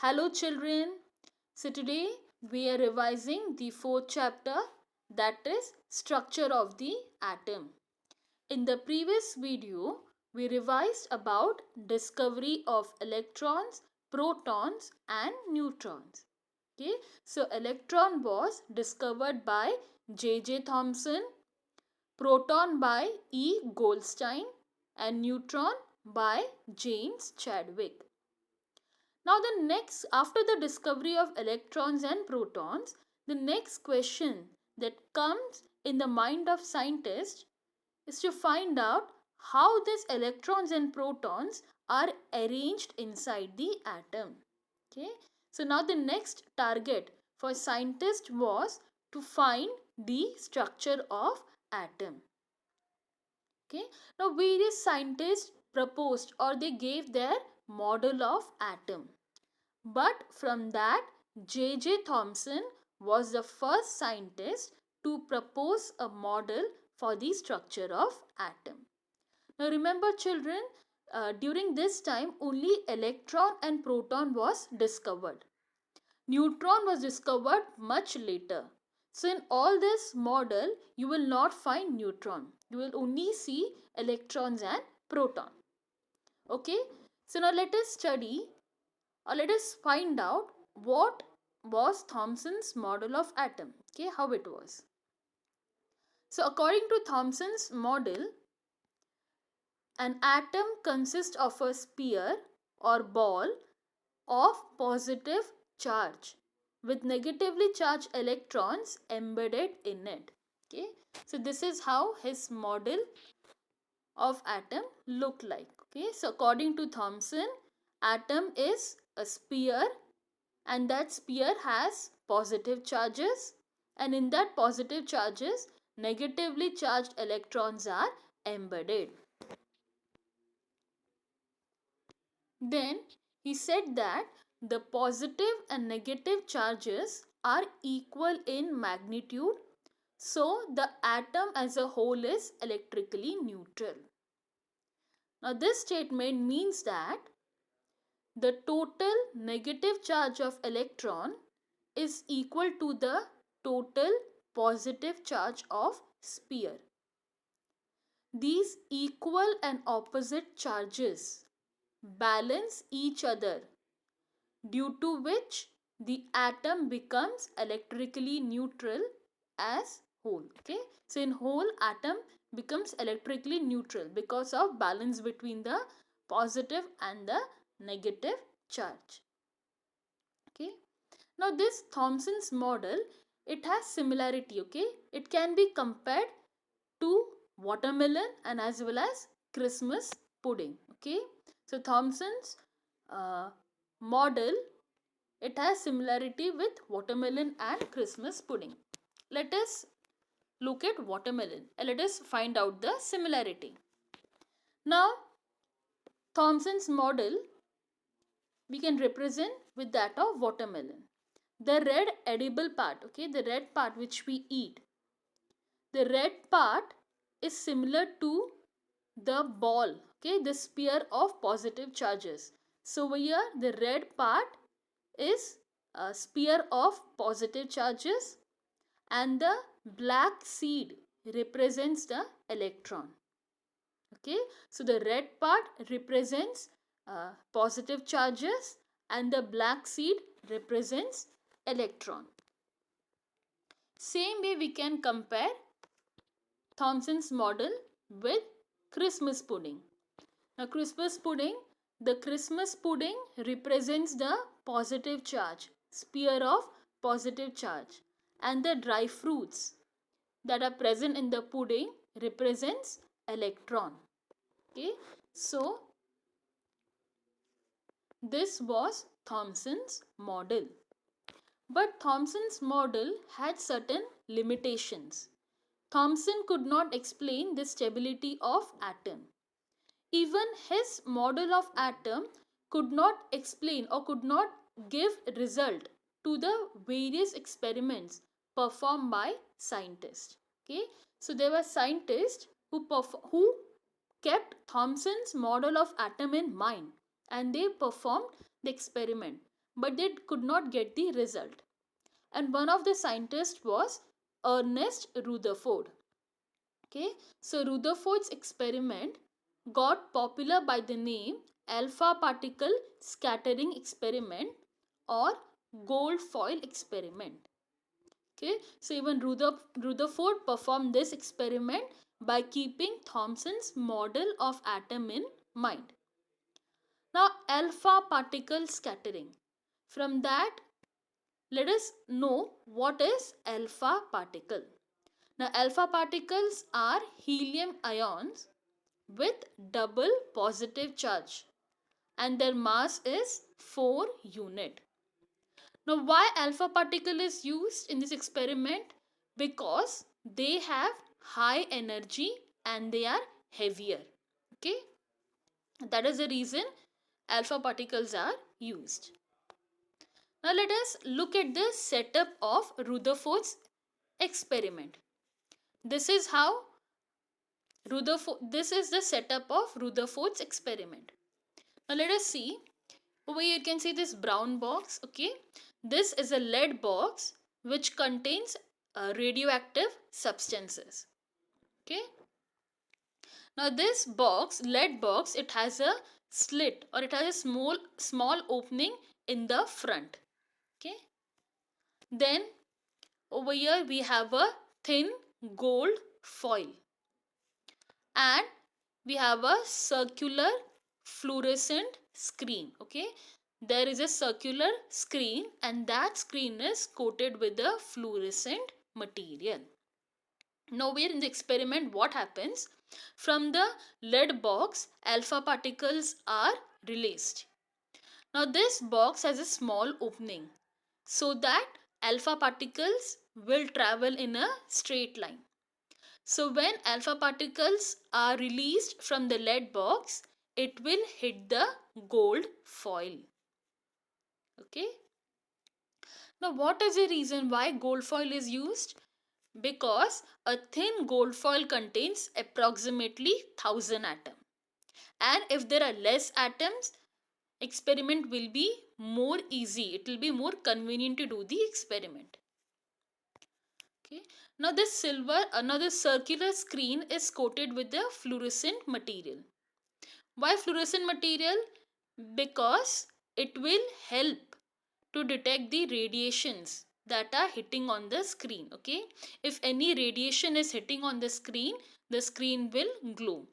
Hello children. So today we are revising the fourth chapter, that is structure of the atom. In the previous video we revised about discovery of electrons, protons and neutrons. Okay, so electron was discovered by J.J. Thomson, proton by E. Goldstein and neutron by James Chadwick. Now after the discovery of electrons and protons, the next question that comes in the mind of scientists is to find out how these electrons and protons are arranged inside the atom. Okay, so now the next target for scientists was to find the structure of atom. Okay, now various scientists proposed or they gave their model of atom. But from that, J.J. Thomson was the first scientist to propose a model for the structure of atom. Now remember children, during this time only electron and proton was discovered. Neutron was discovered much later. So in all this model, you will not find neutron. You will only see electrons and proton. Okay, so now let us study or let us find out what was Thomson's model of atom. Okay, how it was. So according to Thomson's model, an atom consists of a sphere or ball of positive charge with negatively charged electrons embedded in it. Okay, so this is how his model of atom looked like. Okay, so according to Thomson, atom is a sphere and that sphere has positive charges, and in that positive charges negatively charged electrons are embedded. Then he said that the positive and negative charges are equal in magnitude, so the atom as a whole is electrically neutral. Now this statement means that the total negative charge of electron is equal to the total positive charge of sphere. These equal and opposite charges balance each other, due to which the atom becomes electrically neutral as whole. Okay, so in whole atom becomes electrically neutral because of balance between the positive and the negative charge. Okay, now this Thomson's model, it has similarity. Okay, it can be compared to watermelon and as well as Christmas pudding. Okay, so Thomson's model, it has similarity with watermelon and Christmas pudding. Let us look at watermelon and let us find out the similarity. Now Thomson's model we can represent with that of watermelon. The red edible part, okay, the red part which we eat, the red part is similar to the ball, okay, the sphere of positive charges. So over here the red part is a sphere of positive charges and the black seed represents the electron. Okay, so the red part represents positive charges and the black seed represents electron. Same way we can compare Thomson's model with Christmas pudding. Now Christmas pudding, the Christmas pudding represents the positive charge, sphere of positive charge, and the dry fruits that are present in the pudding represents electron. Okay, so this was Thomson's model. But Thomson's model had certain limitations. Thomson could not explain the stability of atom. Even his model of atom could not explain or could not give result to the various experiments performed by scientists. Okay, so there were scientists who kept Thomson's model of atom in mind and they performed the experiment, but they could not get the result. And one of the scientists was Ernest Rutherford. Okay, so Rutherford's experiment got popular by the name alpha particle scattering experiment or gold foil experiment. Okay, so even Rutherford performed this experiment by keeping Thomson's model of atom in mind. Now, alpha particle scattering. From that, let us know what is alpha particle. Now, alpha particles are helium ions with double positive charge and their mass is 4 unit. Now, why alpha particle is used in this experiment? Because they have high energy and they are heavier. Okay, that is the reason alpha particles are used. Now, let us look at the setup of Rutherford's experiment. This is the setup of Rutherford's experiment. Now, let us see. Over here you can see this brown box. Okay, this is a lead box which contains radioactive substances. Okay, now this lead box, it has a slit or it has a small opening in the front. Okay, then over here we have a thin gold foil and we have a circular fluorescent screen. Okay, there is a circular screen and that screen is coated with a fluorescent material. Now here in the experiment, what happens? From the lead box, alpha particles are released. Now this box has a small opening so that alpha particles will travel in a straight line. So when alpha particles are released from the lead box, it will hit the gold foil. Okay. Now what is the reason why gold foil is used? Because a thin gold foil contains approximately 1000 atoms. And if there are less atoms, experiment will be more easy. It will be more convenient to do the experiment. Okay. Now this circular screen is coated with the fluorescent material. Why fluorescent material? Because it will help to detect the radiations that are hitting on the screen. Okay, if any radiation is hitting on the screen will glow.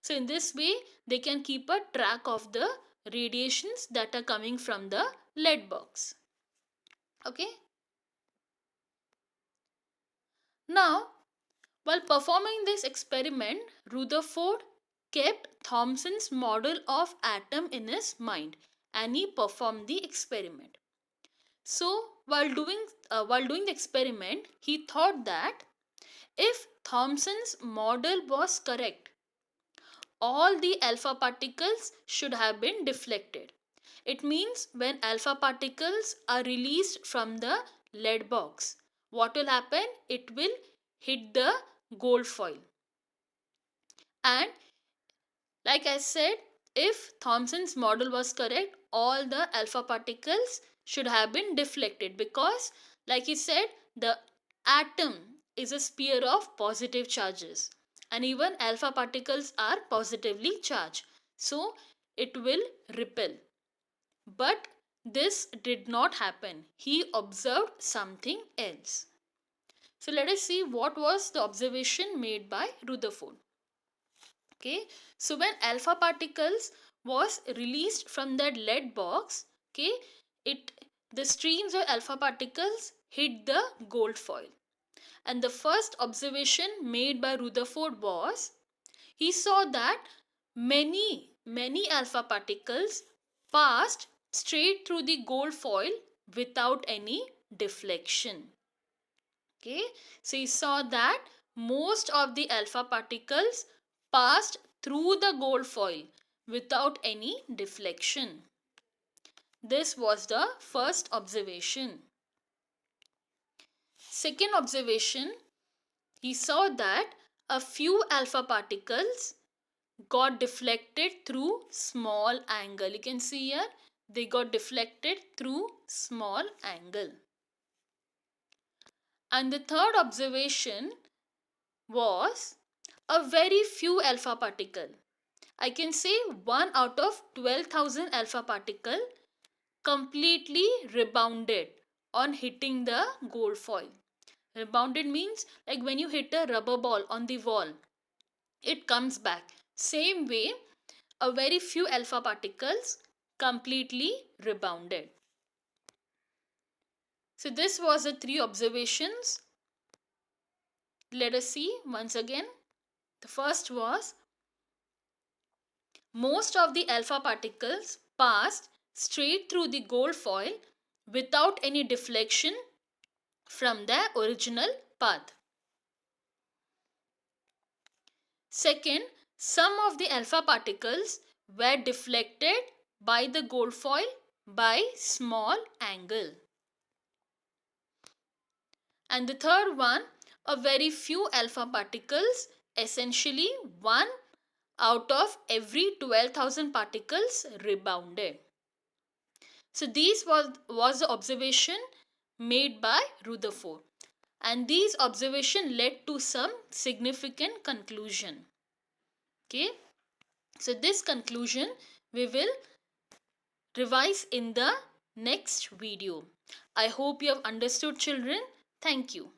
So in this way they can keep a track of the radiations that are coming from the lead box. Okay, now while performing this experiment, Rutherford kept Thomson's model of atom in his mind and he performed the experiment. So while doing the experiment, he thought that if Thomson's model was correct, all the alpha particles should have been deflected. It means when alpha particles are released from the lead box, what will happen? It will hit the gold foil. And like I said, if Thomson's model was correct, all the alpha particles should have been deflected because, like he said, the atom is a sphere of positive charges and even alpha particles are positively charged. So, it will repel. But this did not happen. He observed something else. So, let us see what was the observation made by Rutherford. Okay, so when alpha particles was released from that lead box, okay, the streams of alpha particles hit the gold foil. And the first observation made by Rutherford was he saw that many alpha particles passed straight through the gold foil without any deflection. Okay, so he saw that most of the alpha particles passed through the gold foil without any deflection. This was the first observation. Second observation, he saw that a few alpha particles got deflected through small angle. You can see here they got deflected through small angle. And the third observation was a very few alpha particle. I can say 1 out of 12,000 alpha particle completely rebounded on hitting the gold foil. Rebounded means like when you hit a rubber ball on the wall, it comes back. Same way, a very few alpha particles completely rebounded. So this was the 3 observations. Let us see once again. The first was most of the alpha particles passed straight through the gold foil without any deflection from their original path. Second, some of the alpha particles were deflected by the gold foil by small angle. And the third one, a very few alpha particles, essentially 1 out of every 12,000 particles rebounded. So this was the observation made by Rutherford, and these observations led to some significant conclusion. Okay, so this conclusion we will revise in the next video. I hope you have understood, children. Thank you.